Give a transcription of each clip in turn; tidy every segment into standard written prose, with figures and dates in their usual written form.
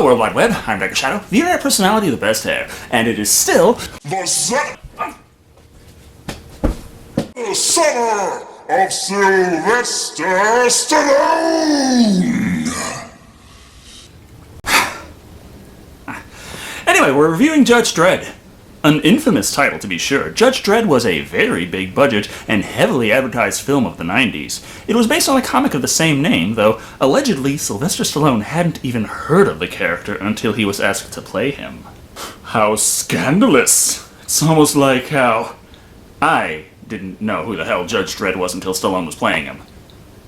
Hello, World Wide Web. I'm Dr. Shado, the internet personality of the best hair, and it is still the Summer of Sylvester Stallone! Anyway, we're reviewing Judge Dredd. An infamous title, to be sure. Judge Dredd was a very big budget and heavily advertised film of the 90s. It was based on a comic of the same name, though allegedly Sylvester Stallone hadn't even heard of the character until he was asked to play him. How scandalous! It's almost like how I didn't know who the hell Judge Dredd was until Stallone was playing him.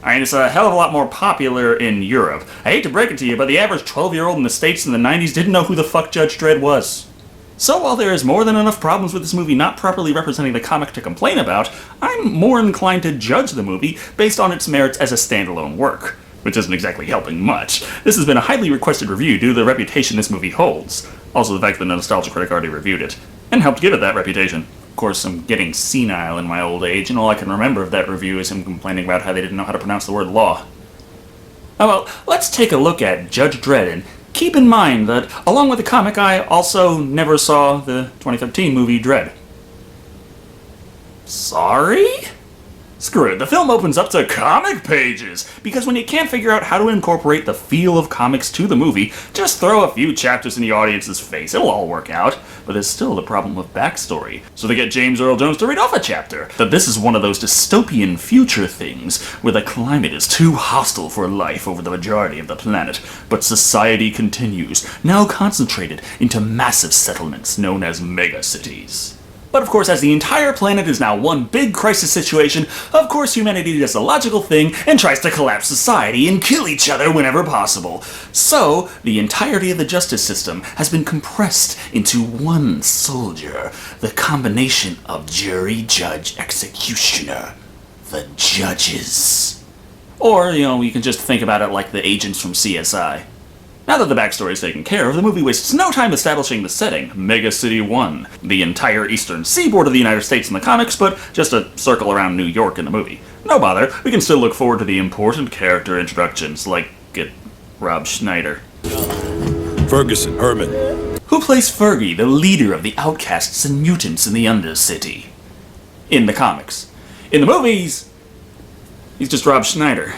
I mean, it's a hell of a lot more popular in Europe. I hate to break it to you, but the average 12-year-old in the States in the 90s didn't know who the fuck Judge Dredd was. So while there is more than enough problems with this movie not properly representing the comic to complain about, I'm more inclined to judge the movie based on its merits as a standalone work, which isn't exactly helping much. This has been a highly requested review due to the reputation this movie holds. Also the fact that the Nostalgia Critic already reviewed it, and helped give it that reputation. Of course, I'm getting senile in my old age, and all I can remember of that review is him complaining about how they didn't know how to pronounce the word law. Oh well, let's take a look at Judge Dredd, and keep in mind that, along with the comic, I also never saw the 2015 movie Dredd. Sorry? Screw it, the film opens up to comic pages, because when you can't figure out how to incorporate the feel of comics to the movie, just throw a few chapters in the audience's face, it'll all work out. But there's still the problem of backstory, so they get James Earl Jones to read off a chapter. That this is one of those dystopian future things, where the climate is too hostile for life over the majority of the planet, but society continues, now concentrated into massive settlements known as megacities. But of course, as the entire planet is now one big crisis situation, of course humanity does the logical thing and tries to collapse society and kill each other whenever possible. So, the entirety of the justice system has been compressed into one soldier, the combination of jury, judge, executioner, the judges. Or, you can just think about it like the agents from CSI. Now that the backstory is taken care of, the movie wastes no time establishing the setting, Mega City 1, the entire eastern seaboard of the United States in the comics, but just a circle around New York in the movie. No bother, we can still look forward to the important character introductions, like, Rob Schneider. Ferguson, Herman. Who plays Fergie, the leader of the outcasts and mutants in the Undercity? In the comics. In the movies, he's just Rob Schneider.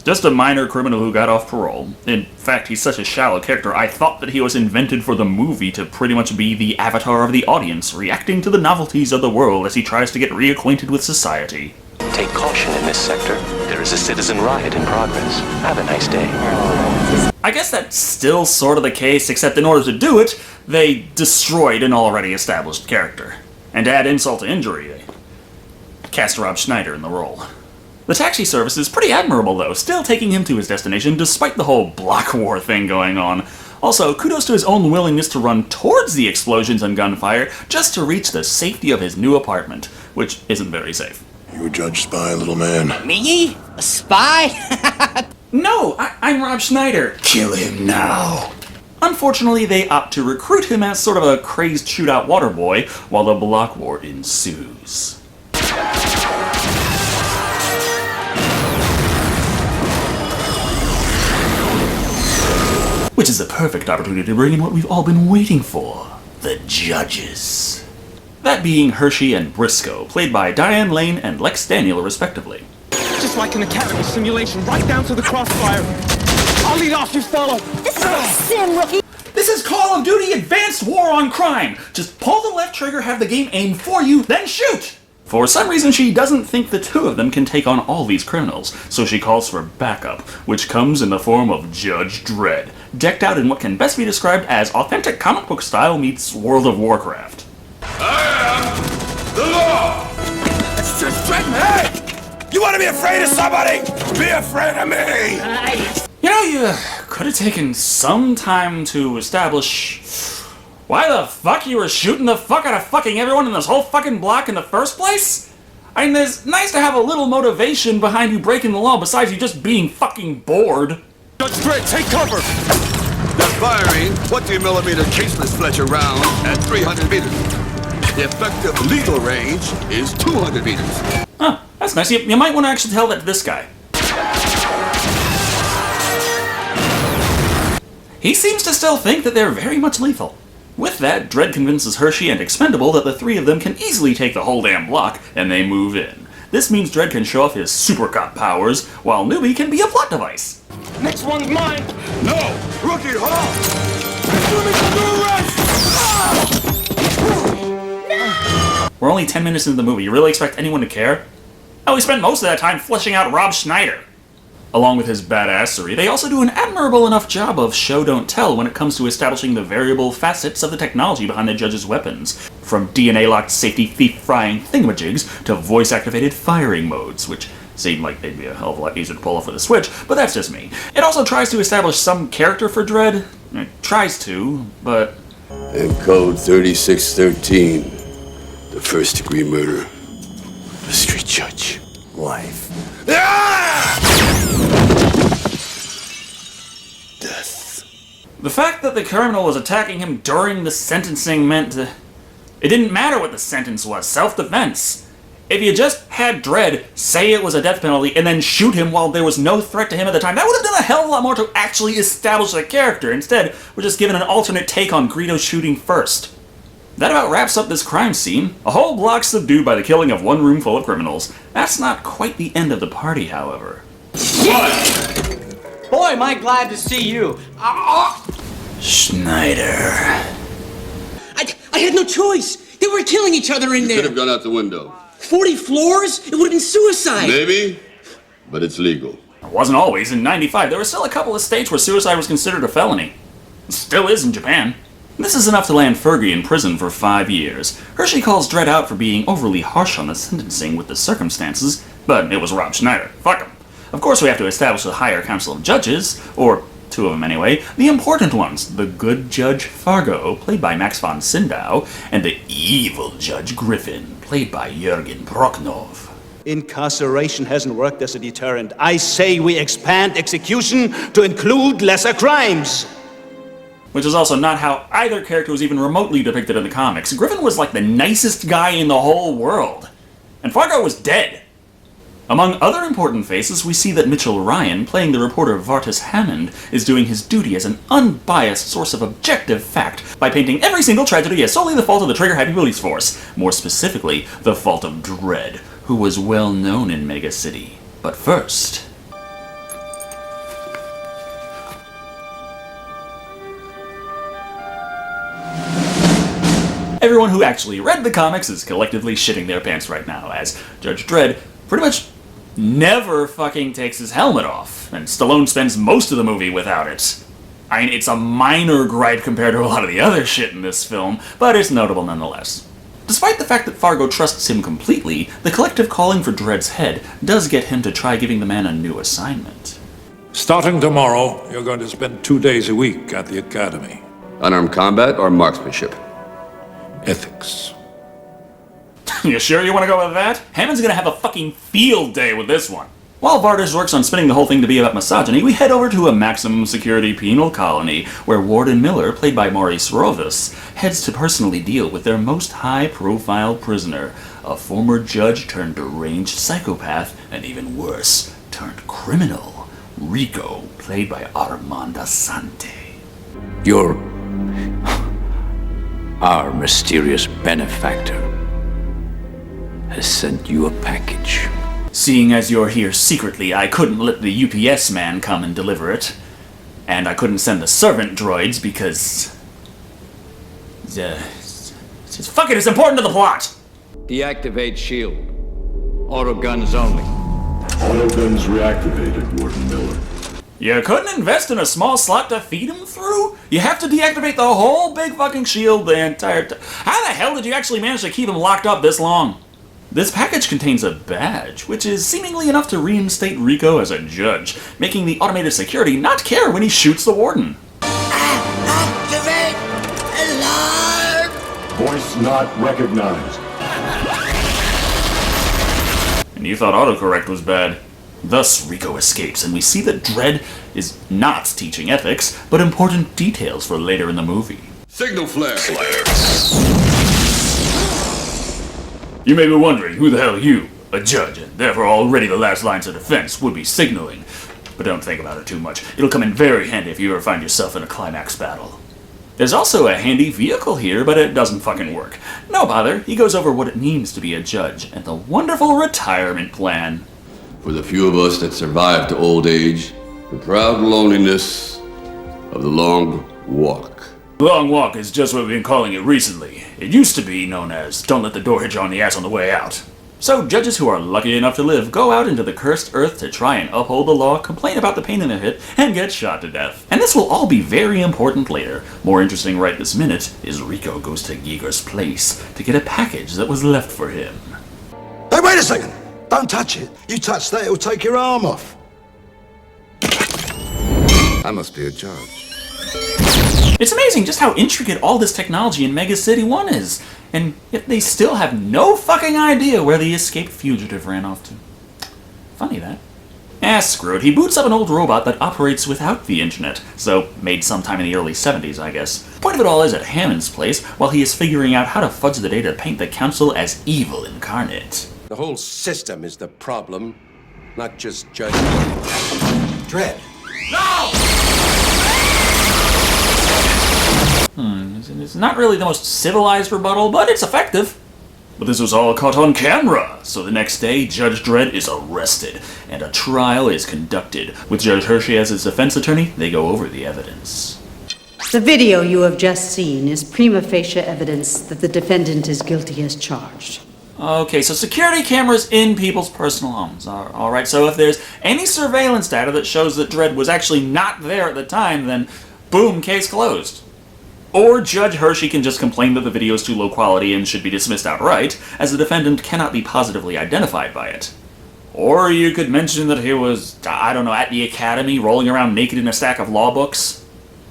Just a minor criminal who got off parole. In fact, he's such a shallow character, I thought that he was invented for the movie to pretty much be the avatar of the audience, reacting to the novelties of the world as he tries to get reacquainted with society. Take caution in this sector. There is a citizen riot in progress. Have a nice day. I guess that's still sort of the case, except in order to do it, they destroyed an already established character. And to add insult to injury, they cast Rob Schneider in the role. The taxi service is pretty admirable, though, still taking him to his destination despite the whole block war thing going on. Also, kudos to his own willingness to run towards the explosions and gunfire just to reach the safety of his new apartment, which isn't very safe. You a judge spy, little man? Me? A spy? No, I'm Rob Schneider. Kill him now. Unfortunately, they opt to recruit him as sort of a crazed shootout water boy while the block war ensues. Which is the perfect opportunity to bring in what we've all been waiting for, the judges. That being Hershey and Briscoe, played by Diane Lane and Lex Daniel respectively. Just like an academy simulation, right down to the crossfire. I'll lead off, you follow. This is a sim, rookie. This is Call of Duty Advanced War on Crime. Just pull the left trigger, have the game aim for you, then shoot! For some reason, she doesn't think the two of them can take on all these criminals, so she calls for backup, which comes in the form of Judge Dredd, decked out in what can best be described as authentic comic book style meets World of Warcraft. I am the law! It's just Dredd. Hey! You want to be afraid of somebody? Be afraid of me! You could have taken some time to establish why the fuck you were shooting the fuck out of fucking everyone in this whole fucking block in the first place? I mean, it's nice to have a little motivation behind you breaking the law besides you just being fucking bored. Judge Dredd, take cover. They're firing 20mm caseless Fletcher rounds at 300 meters. The effective lethal range is 200 meters. Huh, that's nice. You might want to actually tell that to this guy. He seems to still think that they're very much lethal. With that, Dredd convinces Hershey and Expendable that the three of them can easily take the whole damn block, and they move in. This means Dredd can show off his super cop powers, while Newbie can be a plot device. Next one's mine! No! Rookie, halt! We're only 10 minutes into the movie. You really expect anyone to care? Oh, we spent most of that time fleshing out Rob Schneider. Along with his badassery, they also do an admirable enough job of show don't tell when it comes to establishing the variable facets of the technology behind the Judge's weapons. From DNA-locked safety thief-frying thingamajigs to voice-activated firing modes, which seem like they'd be a hell of a lot easier to pull off with a switch, but that's just me. It also tries to establish some character for Dredd. It tries to, but... And code 3613. The first-degree murder. The street judge. Life. Death. The fact that the criminal was attacking him during the sentencing meant it didn't matter what the sentence was. Self-defense. If you just had Dredd say it was a death penalty and then shoot him while there was no threat to him at the time, that would have done a hell of a lot more to actually establish the character. Instead, we're just given an alternate take on Greedo shooting first. That about wraps up this crime scene. A whole block subdued by the killing of one room full of criminals. That's not quite the end of the party, however. Boy, am I glad to see you. Schneider. I had no choice. They were killing each other in Could there. have gone out the window. 40 floors? It would have been suicide. Maybe, but it's legal. It wasn't always. In '95, there were still a couple of states where suicide was considered a felony. It still is in Japan. This is enough to land Fergie in prison for 5 years. Hershey calls Dredd out for being overly harsh on the sentencing with the circumstances, but it was Rob Schneider. Fuck him. Of course we have to establish the higher council of judges, or 2 of them anyway, the important ones, the good Judge Fargo, played by Max von Sydow, and the evil Judge Griffin, played by Jürgen Prochnow. Incarceration hasn't worked as a deterrent. I say we expand execution to include lesser crimes. Which is also not how either character was even remotely depicted in the comics. Griffin was like the nicest guy in the whole world. And Fargo was dead. Among other important faces, we see that Mitchell Ryan, playing the reporter Vartus Hammond, is doing his duty as an unbiased source of objective fact by painting every single tragedy as solely the fault of the trigger-happy police force. More specifically, the fault of Dredd, who was well known in Mega City. But first... Everyone who actually read the comics is collectively shitting their pants right now, as Judge Dredd pretty much never fucking takes his helmet off, and Stallone spends most of the movie without it. I mean, it's a minor gripe compared to a lot of the other shit in this film, but it's notable nonetheless. Despite the fact that Fargo trusts him completely, the collective calling for Dredd's head does get him to try giving the man a new assignment. Starting tomorrow, you're going to spend 2 days a week at the academy. Unarmed combat or marksmanship? Ethics. You sure you want to go with that? Hammond's gonna have a fucking field day with this one. While Vartus works on spinning the whole thing to be about misogyny, we head over to a maximum security penal colony, where Warden Miller, played by Maurice Rovis, heads to personally deal with their most high-profile prisoner, a former judge turned deranged psychopath, and even worse, turned criminal, Rico, played by Armand Assante. You're our mysterious benefactor has sent you a package. Seeing as you're here secretly, I couldn't let the UPS man come and deliver it. And I couldn't send the servant droids because... just fuck it, it's important to the plot! Deactivate shield. Auto guns only. Auto guns reactivated, Warden Miller. You couldn't invest in a small slot to feed him through? You have to deactivate the whole big fucking shield the entire time. How the hell did you actually manage to keep him locked up this long? This package contains a badge, which is seemingly enough to reinstate Rico as a judge, making the automated security not care when he shoots the warden. Activate alarm! Voice not recognized. And you thought autocorrect was bad. Thus, Rico escapes, and we see that Dredd is not teaching ethics, but important details for later in the movie. Signal flare. You may be wondering who the hell you, a judge, and therefore already the last lines of defense, would be signaling. but don't think about it too much. It'll come in very handy if you ever find yourself in a climax battle. There's also a handy vehicle here, but it doesn't fucking work. No bother, he goes over what it means to be a judge, and the wonderful retirement plan. For the few of us that survive to old age, the proud loneliness of the long walk. Long walk is just what we've been calling it recently. It used to be known as don't let the door hit you on the ass on the way out. So judges who are lucky enough to live go out into the cursed earth to try and uphold the law, complain about the pain in their hip, and get shot to death. And this will all be very important later. More interesting right this minute is Rico goes to Yeager's place to get a package that was left for him. Hey, wait a second! Don't touch it. You touch that, it'll take your arm off. I must be a judge. It's amazing just how intricate all this technology in Mega City 1 is, and yet they still have no fucking idea where the escaped fugitive ran off to. Funny that. Screw it. He boots up an old robot that operates without the internet, so made sometime in the early 70s, I guess. Point of it all is at Hammond's place, while he is figuring out how to fudge the data to paint the Council as evil incarnate. The whole system is the problem, not just judging. Dredd. It's not really the most civilized rebuttal, but it's effective. But this was all caught on camera, so the next day, Judge Dredd is arrested, and a trial is conducted. With Judge Hershey as his defense attorney, they go over the evidence. The video you have just seen is prima facie evidence that the defendant is guilty as charged. Okay, so security cameras in people's personal homes. Alright, so if there's any surveillance data that shows that Dredd was actually not there at the time, then boom, case closed. Or Judge Hershey can just complain that the video is too low quality and should be dismissed outright, as the defendant cannot be positively identified by it. Or you could mention that he was, I don't know, at the academy rolling around naked in a stack of law books.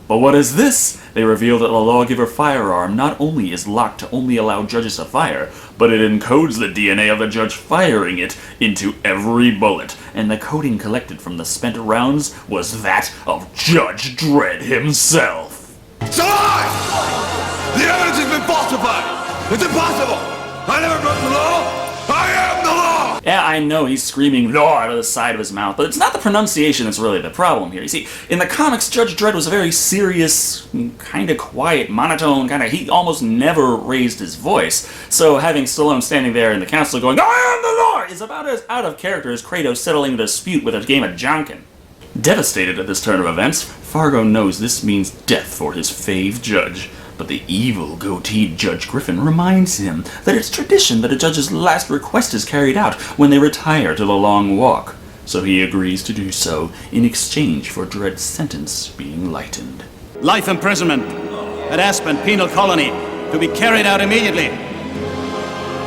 But what is this? They reveal that the lawgiver firearm not only is locked to only allow judges to fire, but it encodes the DNA of the judge firing it into every bullet, and the coding collected from the spent rounds was that of Judge Dredd himself. It's a lie! The evidence has been falsified! It's impossible! I never broke the law! I am the law! Yeah, I know, he's screaming law out of the side of his mouth, but it's not the pronunciation that's really the problem here. You see, in the comics, Judge Dredd was a very serious, kind of quiet, monotone, he almost never raised his voice. So having Stallone standing there in the council going, I am the law, is about as out of character as Kratos settling a dispute with a game of Jonkin. Devastated at this turn of events, Fargo knows this means death for his fave judge, but the evil goateed Judge Griffin reminds him that it's tradition that a judge's last request is carried out when they retire to the long walk, so he agrees to do so in exchange for Dredd's sentence being lightened. Life imprisonment at Aspen Penal Colony to be carried out immediately,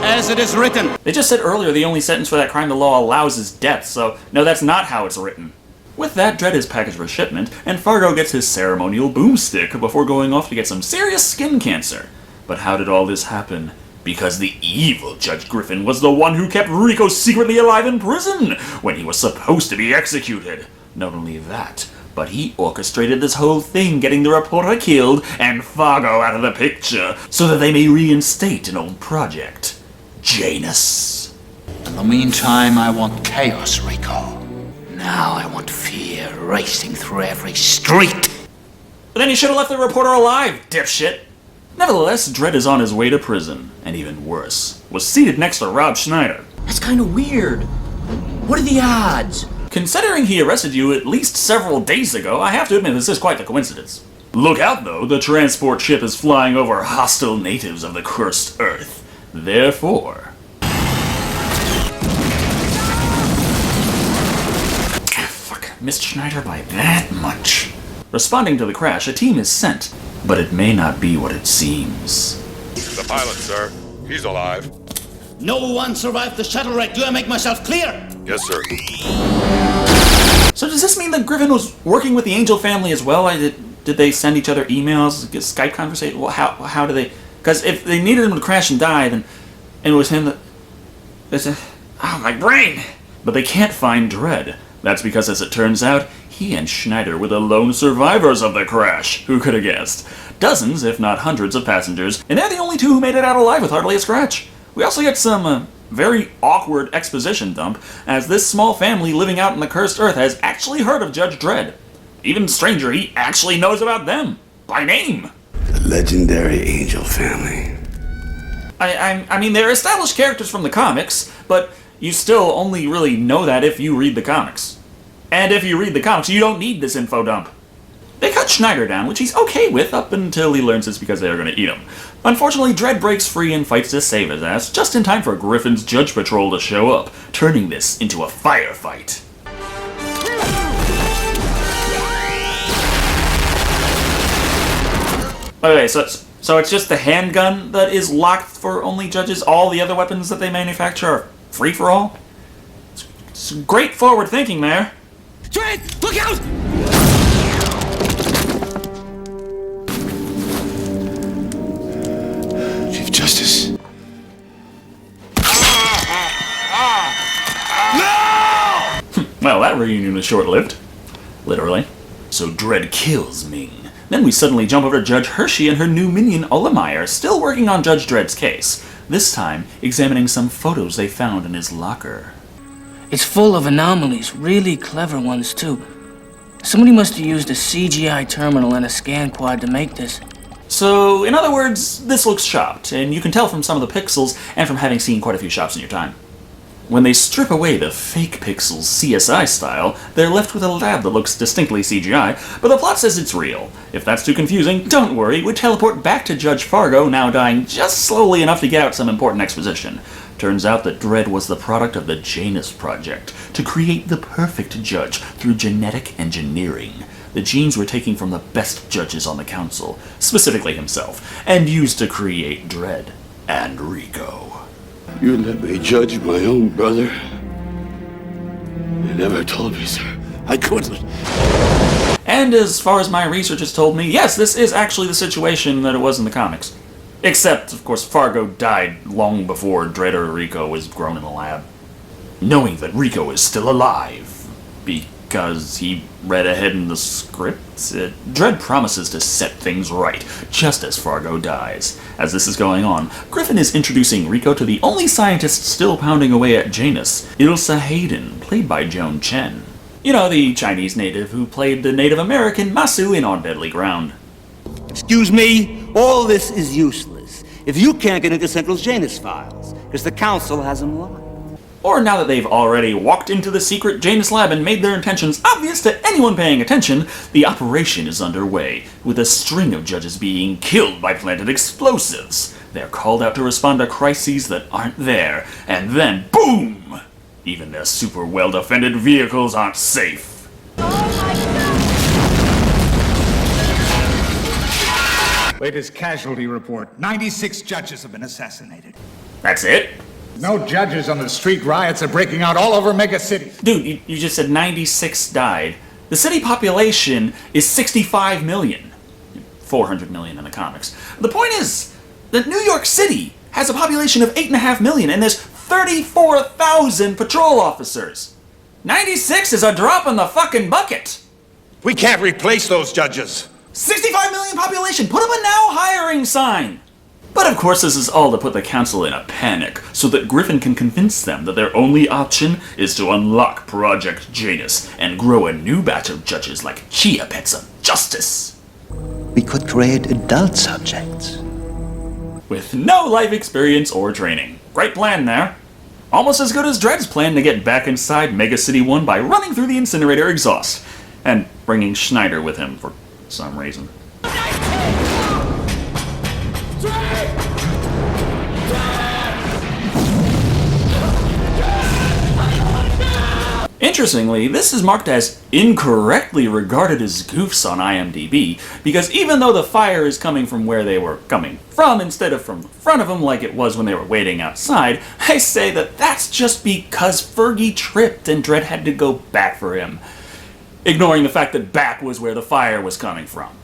as it is written. They just said earlier the only sentence for that crime the law allows is death, so no, that's not how it's written. With that, Dredd is packaged for shipment, and Fargo gets his ceremonial boomstick before going off to get some serious skin cancer. But how did all this happen? Because the evil Judge Griffin was the one who kept Rico secretly alive in prison when he was supposed to be executed. Not only that, but he orchestrated this whole thing, getting the reporter killed and Fargo out of the picture, so that they may reinstate an old project, Janus. In the meantime, I want chaos, Rico. Now I want fear racing through every street. But then you should have left the reporter alive, dipshit. Nevertheless, Dredd is on his way to prison, and even worse, was seated next to Rob Schneider. That's kind of weird. What are the odds? Considering he arrested you at least several days ago, I have to admit this is quite the coincidence. Look out though, the transport ship is flying over hostile natives of the cursed earth. Therefore... missed Schneider by that much. Responding to the crash, a team is sent, but it may not be what it seems. The pilot, sir. He's alive. No one survived the shuttle wreck. Do I make myself clear? Yes, sir. So does this mean that Griffin was working with the Angel family as well? Did they send each other emails, get Skype conversation? Well, how do they... Because if they needed him to crash and die, then it was him that... Oh, my brain! But they can't find Dredd. That's because, as it turns out, he and Schneider were the lone survivors of the crash. Who could have guessed? Dozens, if not hundreds, of passengers, and they're the only two who made it out alive with hardly a scratch. We also get some very awkward exposition dump, as this small family living out in the cursed earth has actually heard of Judge Dredd. Even stranger, he actually knows about them, by name. The legendary Angel family. I mean, they're established characters from the comics, but you still only really know that if you read the comics. And if you read the comics, you don't need this info dump. They cut Schneider down, which he's okay with up until he learns it's because they're going to eat him. Unfortunately, Dredd breaks free and fights to save his ass, just in time for Griffin's Judge Patrol to show up, turning this into a firefight. Okay, so it's just the handgun that is locked for only judges? All the other weapons that they manufacture are free for all? It's great forward thinking there. Dredd, look out! Chief Justice. Well, that reunion was short-lived. Literally. So Dredd kills Ming. Then we suddenly jump over to Judge Hershey and her new minion, Olemeyer, still working on Judge Dredd's case. This time, examining some photos they found in his locker. It's full of anomalies, really clever ones, too. Somebody must have used a CGI terminal and a scan quad to make this. So, in other words, this looks shopped, and you can tell from some of the pixels and from having seen quite a few shops in your time. When they strip away the fake pixels CSI style, they're left with a lab that looks distinctly CGI, but the plot says it's real. If that's too confusing, don't worry, we teleport back to Judge Fargo, now dying just slowly enough to get out some important exposition. Turns out that Dredd was the product of the Janus Project, to create the perfect judge through genetic engineering. The genes were taken from the best judges on the council, specifically himself, and used to create Dredd and Rico. You let me judge my own brother? You never told me, sir. I couldn't. And as far as my research has told me, yes, this is actually the situation that it was in the comics. Except, of course, Fargo died long before Dredd or Rico was grown in the lab. Knowing that Rico is still alive, because he read ahead in the script, Dredd promises to set things right, just as Fargo dies. As this is going on, Griffin is introducing Rico to the only scientist still pounding away at Janus, Ilsa Hayden, played by Joan Chen. You know, the Chinese native who played the Native American Masu in On Deadly Ground. Excuse me, all this is useless if you can't get into Central's Janus files, because the Council has them locked. Or now that they've already walked into the secret Janus lab and made their intentions obvious to anyone paying attention, the operation is underway, with a string of judges being killed by planted explosives. They're called out to respond to crises that aren't there, and then boom! Even their super well-defended vehicles aren't safe. Latest casualty report. 96 judges have been assassinated. That's it? No judges on the street riots are breaking out all over Mega City. Dude, you just said 96 died. The city population is 65 million. 400 million in the comics. The point is that New York City has a population of 8.5 million, and there's 34,000 patrol officers. 96 is a drop in the fucking bucket. We can't replace those judges. 65 million population! Put up a now hiring sign! But of course this is all to put the council in a panic, so that Griffin can convince them that their only option is to unlock Project Janus and grow a new batch of judges like Chia Pets of Justice. We could create adult subjects. With no life experience or training. Great plan there. Almost as good as Dredd's plan to get back inside Mega City 1 by running through the incinerator exhaust, and bringing Schneider with him for some reason. Interestingly, this is marked as incorrectly regarded as goofs on IMDb, because even though the fire is coming from where they were coming from instead of from front of them like it was when they were waiting outside, I say that that's just because Fergie tripped and Dredd had to go back for him, ignoring the fact that back was where the fire was coming from.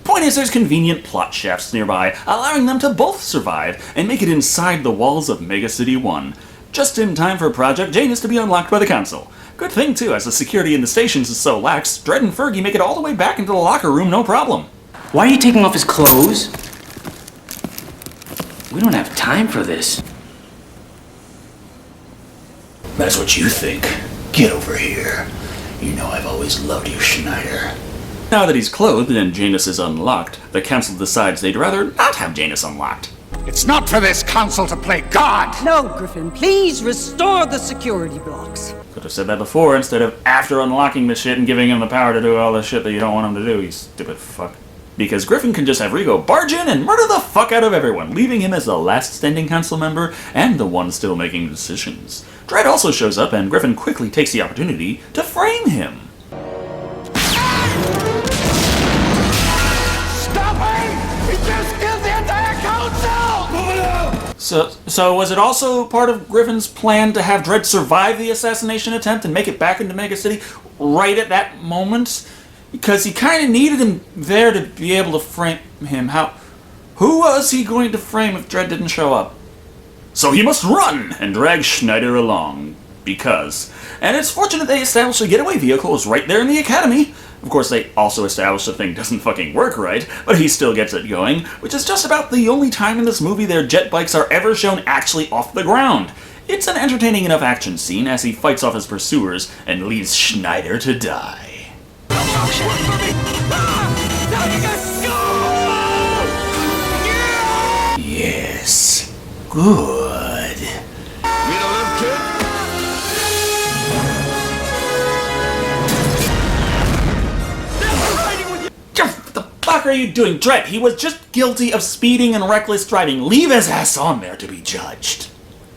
Point is, there's convenient plot shafts nearby, allowing them to both survive and make it inside the walls of Mega City 1, just in time for Project Janus to be unlocked by the Council. Good thing, too, as the security in the stations is so lax, Dredd and Fergie make it all the way back into the locker room, no problem. Why are you taking off his clothes? We don't have time for this. That's what you think. Get over here. You know I've always loved you, Schneider. Now that he's clothed and Janus is unlocked, the council decides they'd rather not have Janus unlocked. It's not for this council to play God! No, Griffin, please restore the security blocks. Could have said that before instead of after unlocking the shit and giving him the power to do all the shit that you don't want him to do, you stupid fuck. Because Griffin can just have Rico barge in and murder the fuck out of everyone, leaving him as the last standing council member and the one still making decisions. Dredd also shows up and Griffin quickly takes the opportunity to frame him. Stop him! He just killed the entire council! Move it out! So was it also part of Griffin's plan to have Dredd survive the assassination attempt and make it back into Mega City right at that moment? Because he kind of needed him there to be able to frame him. Who was he going to frame if Dredd didn't show up? So he must run and drag Schneider along. And it's fortunate they established a getaway vehicle was right there in the academy. Of course, they also established the thing doesn't fucking work right, but he still gets it going, which is just about the only time in this movie their jet bikes are ever shown actually off the ground. It's an entertaining enough action scene as he fights off his pursuers and leaves Schneider to die. Yes. Good. What the fuck are you doing, Dredd? He was just guilty of speeding and reckless driving. Leave his ass on there to be judged.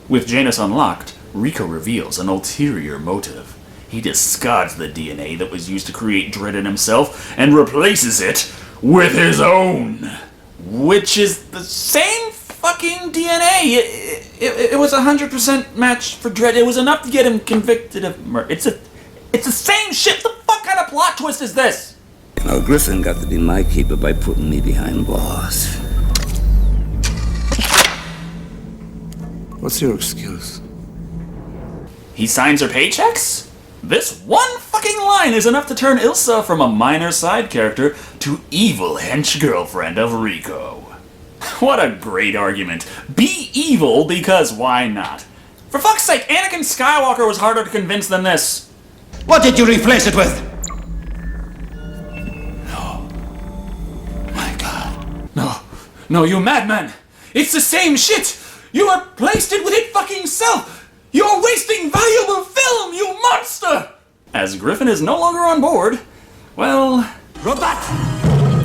With Janus unlocked, Rico reveals an ulterior motive. He discards the DNA that was used to create Dredd in himself and replaces it with his own. Which is the same fucking DNA. It was 100% match for Dredd. It was enough to get him convicted of murder. It's the same shit. What the fuck kind of plot twist is this? Now, Griffin got to be my keeper by putting me behind bars. What's your excuse? He signs her paychecks? This one fucking line is enough to turn Ilsa from a minor side character to evil hench girlfriend of Rico. What a great argument. Be evil because why not? For fuck's sake, Anakin Skywalker was harder to convince than this. What did you replace it with? No, you madman! It's the same shit! You replaced it with it fucking self! You're wasting valuable film, you monster! As Griffin is no longer on board, well... Robot!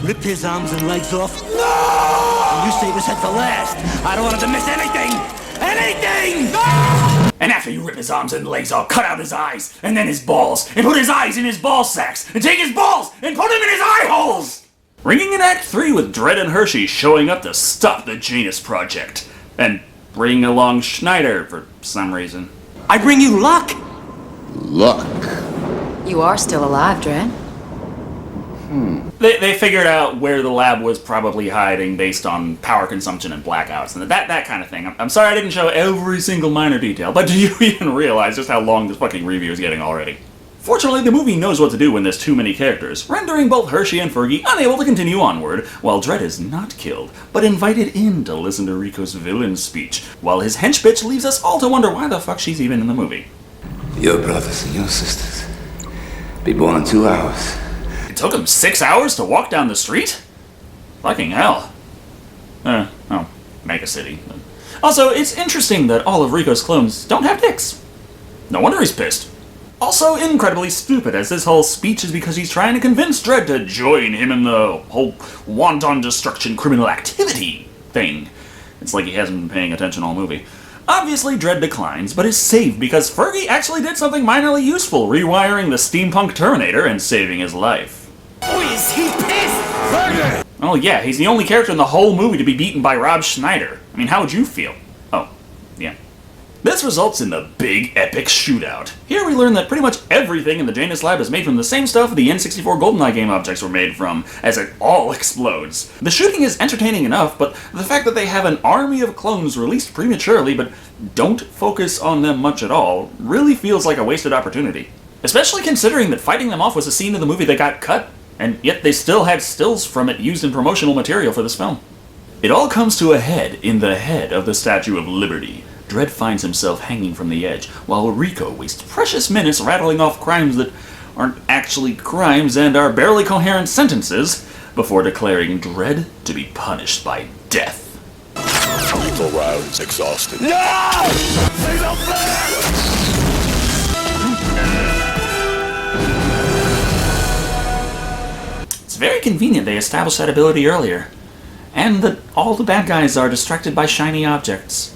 Rip his arms and legs off. No! You save his head for last. I don't want him to miss anything! Anything! No! And after you rip his arms and legs, I'll cut out his eyes, and then his balls, and put his eyes in his ball sacks, and take his balls, and put them in his eye holes! Ringing in Act 3 with Dredd and Hershey showing up to stop the Janus Project. And bringing along Schneider for some reason. I bring you luck! Luck. You are still alive, Dredd. They figured out where the lab was probably hiding based on power consumption and blackouts and that kind of thing. I'm sorry I didn't show every single minor detail, but do you even realize just how long this fucking review is getting already? Fortunately, the movie knows what to do when there's too many characters, rendering both Hershey and Fergie unable to continue onward, while Dredd is not killed, but invited in to listen to Rico's villain speech, while his hench bitch leaves us all to wonder why the fuck she's even in the movie. Your brothers and your sisters be born in 2 hours. It took him 6 hours to walk down the street? Fucking hell. Mega City. Also, it's interesting that all of Rico's clones don't have dicks. No wonder he's pissed. Also incredibly stupid, as this whole speech is because he's trying to convince Dredd to join him in the whole wanton destruction criminal activity thing. It's like he hasn't been paying attention all movie. Obviously, Dredd declines, but is saved because Fergie actually did something minorly useful, rewiring the steampunk Terminator and saving his life. Oh, is he pissed? Fergie! Oh yeah, he's the only character in the whole movie to be beaten by Rob Schneider. I mean, how would you feel? Oh, yeah. This results in the big epic shootout. Here we learn that pretty much everything in the Janus lab is made from the same stuff the N64 GoldenEye game objects were made from, as it all explodes. The shooting is entertaining enough, but the fact that they have an army of clones released prematurely but don't focus on them much at all really feels like a wasted opportunity. Especially considering that fighting them off was a scene in the movie that got cut, and yet they still had stills from it used in promotional material for this film. It all comes to a head in the head of the Statue of Liberty. Dredd finds himself hanging from the edge, while Rico wastes precious minutes rattling off crimes that aren't actually crimes and are barely coherent sentences, before declaring Dredd to be punished by death. Lethal rounds exhausted. No! It's very convenient they established that ability earlier, and that all the bad guys are distracted by shiny objects.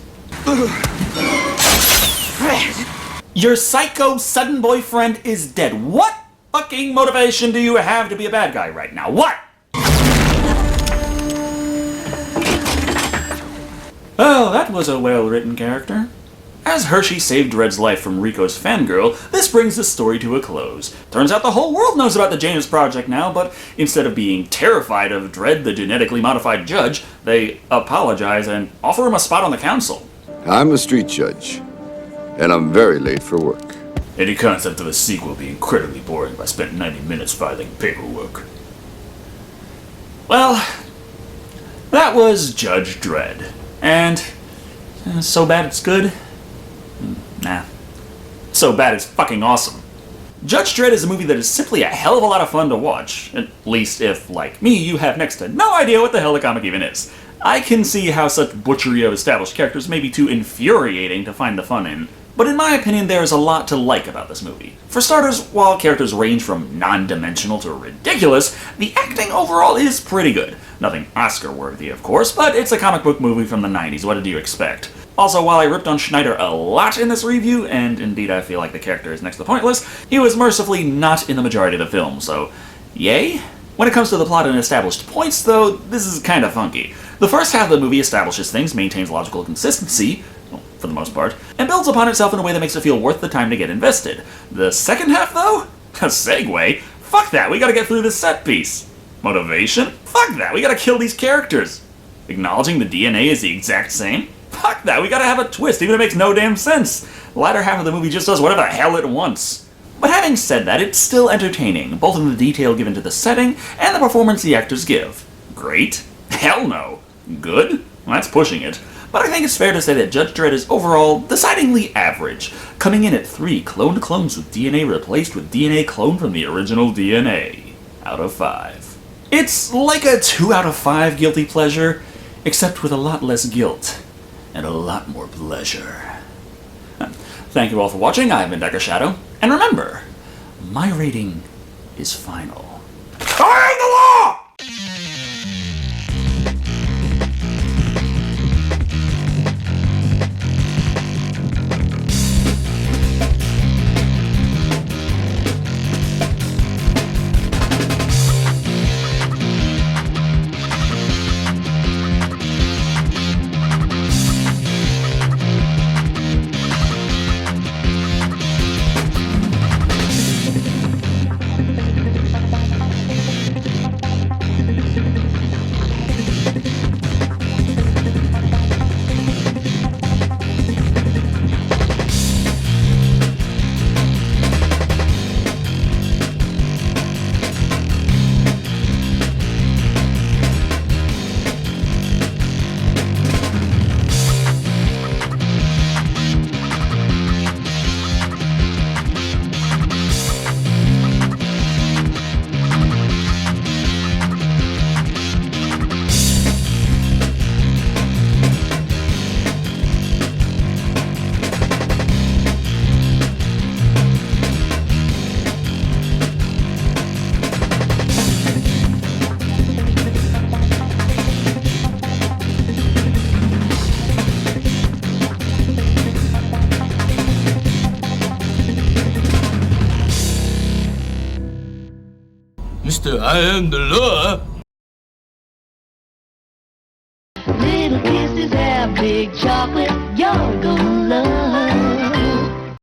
Your psycho sudden boyfriend is dead. What fucking motivation do you have to be a bad guy right now? What? Oh, that was a well-written character. As Hershey saved Dredd's life from Rico's fangirl, this brings the story to a close. Turns out the whole world knows about the Janus Project now, but instead of being terrified of Dredd, the genetically modified judge, they apologize and offer him a spot on the council. I'm a street judge, and I'm very late for work. Any concept of a sequel would be incredibly boring if I spent 90 minutes filing paperwork. Well, that was Judge Dredd. And so bad it's good? Nah. So bad it's fucking awesome. Judge Dredd is a movie that is simply a hell of a lot of fun to watch. At least if, like me, you have next to no idea what the hell the comic even is. I can see how such butchery of established characters may be too infuriating to find the fun in, but in my opinion there is a lot to like about this movie. For starters, while characters range from non-dimensional to ridiculous, the acting overall is pretty good. Nothing Oscar-worthy, of course, but it's a comic book movie from the 90s, what did you expect? Also, while I ripped on Schneider a lot in this review, and indeed I feel like the character is next to pointless, he was mercifully not in the majority of the film, so yay? When it comes to the plot and established points, though, this is kinda funky. The first half of the movie establishes things, maintains logical consistency, well, for the most part, and builds upon itself in a way that makes it feel worth the time to get invested. The second half, though? A segue? Fuck that, we gotta get through this set piece. Motivation? Fuck that, we gotta kill these characters. Acknowledging the DNA is the exact same? Fuck that, we gotta have a twist, even if it makes no damn sense. The latter half of the movie just does whatever the hell it wants. But having said that, it's still entertaining, both in the detail given to the setting and the performance the actors give. Great? Hell no. Good? Well, that's pushing it. But I think it's fair to say that Judge Dredd is overall decidedly average, coming in at 3 cloned clones with DNA replaced with DNA cloned from the original DNA. Out of 5. It's like a 2 out of 5 guilty pleasure, except with a lot less guilt and a lot more pleasure. Thank you all for watching. I've been Dr. Shado, and remember, my rating is final. I am the law! Mr. I am the law. Little kisses have big chocolate, you're gonna love.